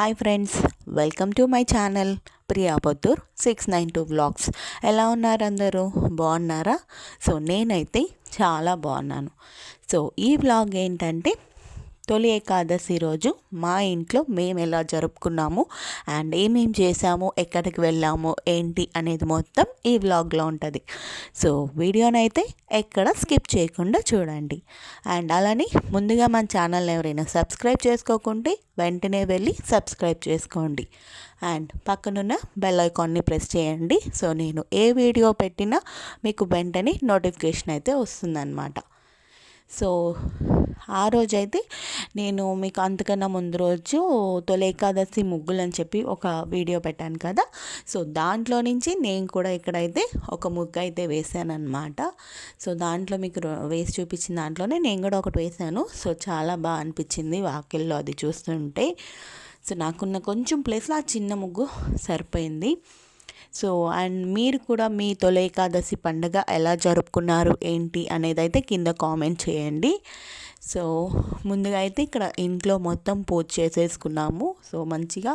Hi friends, welcome to my channel Priya Pottur 692 vlogs. ఎలా ఉన్నారు అందరూ? బాగున్నారా? సో నేనైతే చాలా బాగున్నాను. సో ఈ వ్లాగ్ ఏంటంటే తొలి ఏకాదశి రోజు మా ఇంట్లో మేము ఎలా జరుపుకున్నాము అండ్ ఏమేం చేసాము, ఎక్కడికి వెళ్ళాము, ఏంటి అనేది మొత్తం ఈ వ్లాగ్లో ఉంటుంది. సో వీడియోనైతే ఎక్కడ స్కిప్ చేయకుండా చూడండి. అండ్ అలానే ముందుగా మన ఛానల్ని ఎవరైనా సబ్స్క్రైబ్ చేసుకోకుంటే వెంటనే వెళ్ళి సబ్స్క్రైబ్ చేసుకోండి. అండ్ పక్కనున్న బెల్ ఐకాన్ని ప్రెస్ చేయండి. సో నేను ఏ వీడియో పెట్టినా మీకు వెంటనే నోటిఫికేషన్ అయితే వస్తుందన్నమాట. సో ఆ రోజైతే నేను మీకు అంతకన్నా ముందు రోజు తొలి ఏకాదశి ముగ్గులు అని చెప్పి ఒక వీడియో పెట్టాను కదా. సో దాంట్లో నుంచి నేను కూడా ఇక్కడైతే ఒక ముగ్గు అయితే వేసాను అనమాట. సో దాంట్లో మీకు వేసి చూపించిన దాంట్లోనే నేను కూడా ఒకటి వేసాను. సో చాలా బాగా అనిపించింది వాకిల్లో అది చూస్తుంటే. సో నాకున్న కొంచెం ప్లేస్లో ఆ చిన్న ముగ్గు సరిపోయింది. సో అండ్ మీరు కూడా మీ తొలి ఏకాదశి పండుగ ఎలా జరుపుకున్నారు ఏంటి అనేది అయితే కింద కామెంట్ చేయండి. సో ముందుగా అయితే ఇక్కడ ఇంట్లో మొత్తం పూజ చేసేసుకున్నాము. సో మంచిగా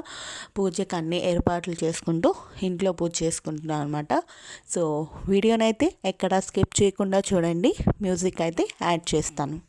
పూజకి అన్ని ఏర్పాట్లు చేసుకుంటూ ఇంట్లో పూజ చేసుకుంటున్నాను అనమాట. సో వీడియోనైతే ఎక్కడ స్కిప్ చేయకుండా చూడండి. మ్యూజిక్ అయితే యాడ్ చేస్తాను.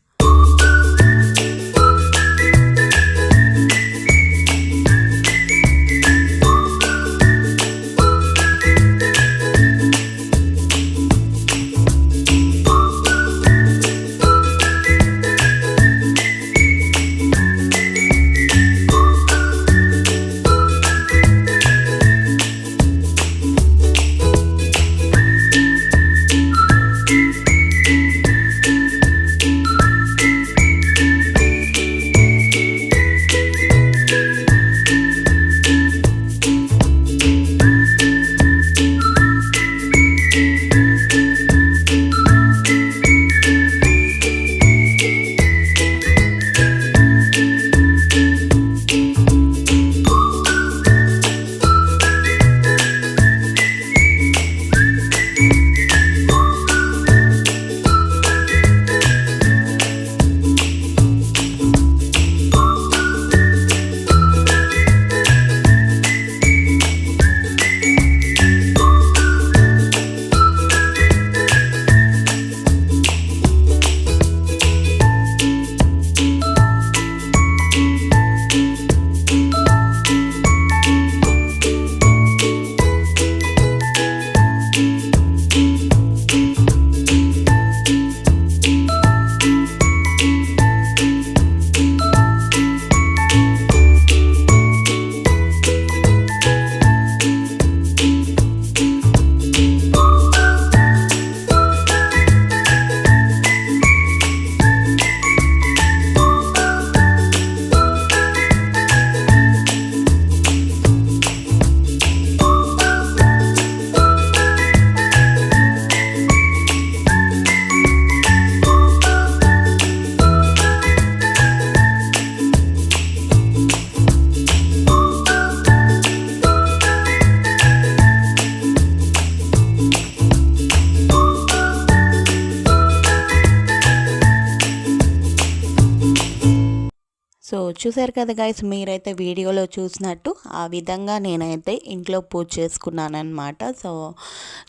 సో చూసారు కదా గైస్, మీరైతే వీడియోలో చూసినట్టు ఆ విధంగా నేనైతే ఇంట్లో పూజ చేసుకున్నాను అనమాట. సో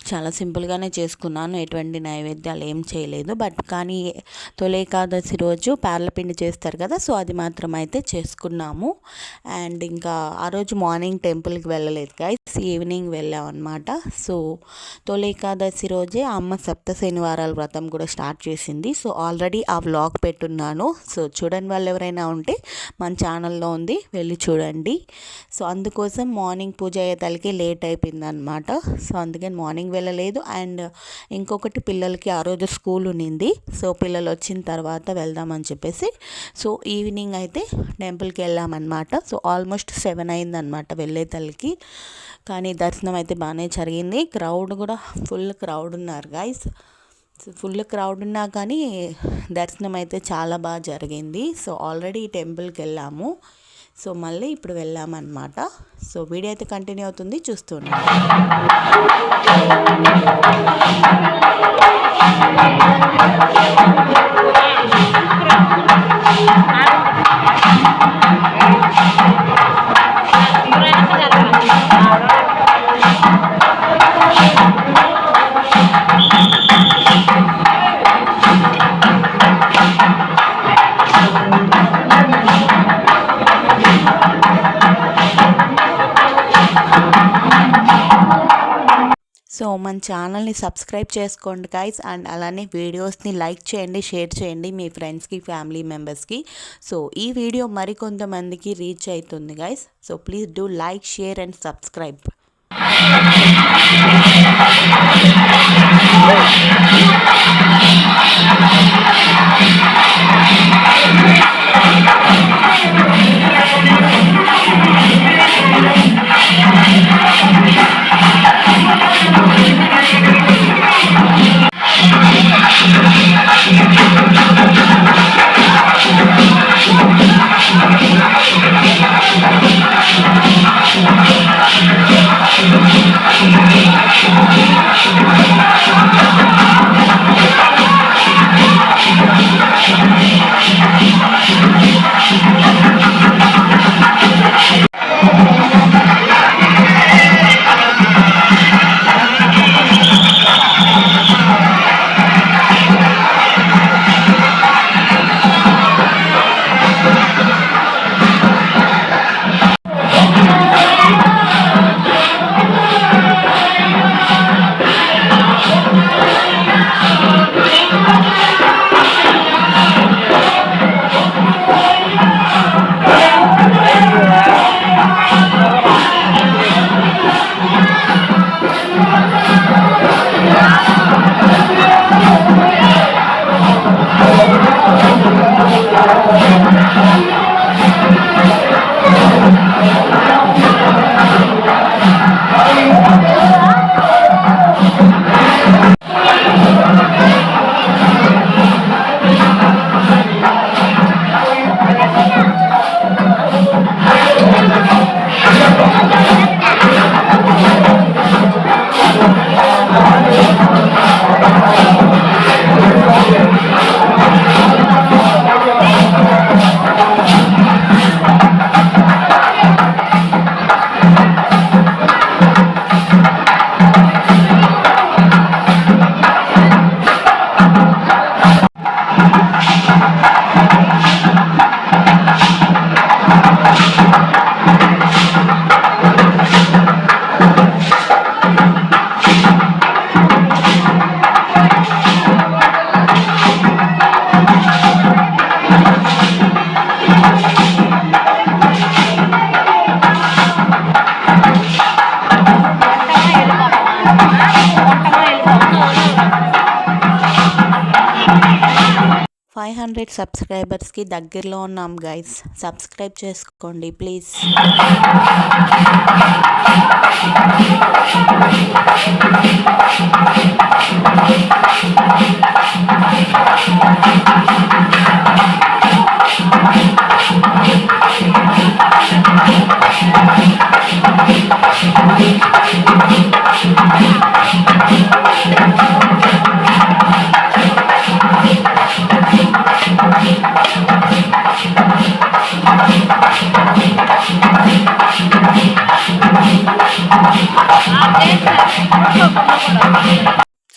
చాలా సింపుల్గానే చేసుకున్నాను, ఎటువంటి నైవేద్యాలు ఏం చేయలేదు. బట్ కానీ తొలి ఏకాదశి రోజు పార్లపిండి చేస్తారు కదా, సో అది మాత్రం అయితే చేసుకున్నాము. అండ్ ఇంకా ఆ రోజు మార్నింగ్ టెంపుల్కి వెళ్ళలేదు గైస్, ఈవినింగ్ వెళ్ళాం అనమాట. సో తొలి ఏకాదశి రోజే అమ్మ సప్త శనివారాల వ్రతం కూడా స్టార్ట్ చేసింది. సో ఆల్రెడీ ఆ వ్లాగ్ పెట్టున్నాను. సో చూడని వాళ్ళు ఎవరైనా ఉంటే మన ఛానల్లో ఉంది, వెళ్ళి చూడండి. సో అందుకోసం మార్నింగ్ పూజ అయ్యేతలకి లేట్ అయిపోయింది అనమాట. సో అందుకని మార్నింగ్ వెళ్ళలేదు. అండ్ ఇంకొకటి, పిల్లలకి ఆ రోజు స్కూల్ ఉన్నింది. సో పిల్లలు వచ్చిన తర్వాత వెళ్దామని చెప్పేసి సో ఈవినింగ్ అయితే టెంపుల్కి వెళ్ళామన్నమాట. సో ఆల్మోస్ట్ 7 అయిందనమాట వెళ్ళేతలకి. కానీ దర్శనం అయితే బాగానే జరిగింది. క్రౌడ్ కూడా ఫుల్ క్రౌడ్ ఉన్నారు గైస్. ఫుల్ క్రౌడ్ ఉన్నా కానీ దర్శనం అయితే చాలా బాగా జరిగింది. సో ఆల్రెడీ టెంపుల్కి వెళ్ళాము. సో మళ్ళీ ఇప్పుడు వెళ్ళామన్నమాట. సో వీడియో అయితే కంటిన్యూ అవుతుంది, చూస్తున్నాం. మన ఛానల్ని సబ్స్క్రైబ్ చేసుకోండి గైస్. అండ్ అలానే వీడియోస్ని లైక్ చేయండి, షేర్ చేయండి మీ ఫ్రెండ్స్కి, ఫ్యామిలీ మెంబర్స్కి. సో ఈ వీడియో మరికొంతమందికి రీచ్ అవుతుంది guys. So please do like, share and subscribe. Five 500 సబ్స్క్రైబర్స్కి దగ్గరలో ఉన్నాం గైస్. సబ్స్క్రైబ్ చేసుకోండి ప్లీజ్.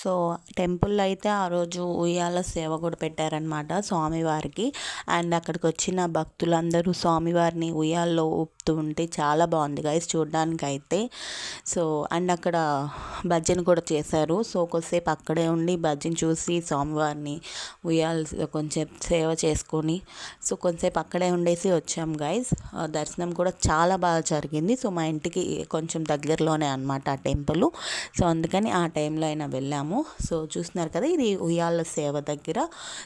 సో టెంపుల్లో అయితే ఆ రోజు ఉయ్యాల సేవ కూడా పెట్టారనమాట స్వామివారికి. అండ్ అక్కడికి వచ్చిన భక్తులందరూ స్వామివారిని ఉయ్యాల్లో ఊపుతూ ఉంటే చాలా బాగుంది గైస్ చూడడానికి అయితే. సో అండ్ అక్కడ భజన కూడా చేశారు. సో కొద్దిసేపు అక్కడే ఉండి భజన చూసి స్వామివారిని ఉయ్యాల కొంచెం సేవ చేసుకొని సో కొంచెంసేపు అక్కడే ఉండేసి వచ్చాం గైస్. దర్శనం కూడా చాలా బాగా జరిగింది. సో మా ఇంటికి కొంచెం దగ్గరలోనే అనమాట ఆ టెంపుల్. సో అందుకని ఆ టైంలో అయినా వెళ్ళాము. సో చూస్తున్నారు కదా, ఇది ఉయ్యాల సేవ దగ్గర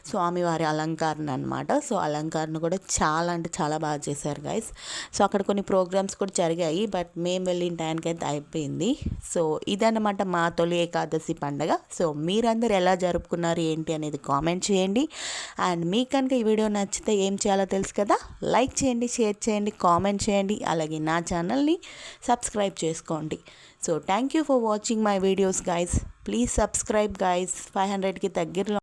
స్వామివారి అలంకరణ అనమాట. సో అలంకరణ కూడా చాలా అంటే చాలా బాగా చేశారు గైస్. సో అక్కడ కొన్ని ప్రోగ్రామ్స్ కూడా జరిగాయి, బట్ మేము వెళ్ళిన టైంకి అయితే అయిపోయింది. సో ఇదన్నమాట మా తొలి ఏకాదశి పండగ. సో మీరందరూ ఎలా జరుపుకున్నారు ఏంటి అనేది కామెంట్ చేయండి. అండ్ మీకు కనుక ఈ వీడియో నచ్చితే ఏం చేయాలో తెలుసు కదా, లైక్ చేయండి, షేర్ చేయండి, కామెంట్ చేయండి, అలాగే నా ఛానల్ని సబ్స్క్రైబ్ చేసుకోండి. So thank you for watching my videos guys. Please subscribe guys. 500కి దగ్గరలో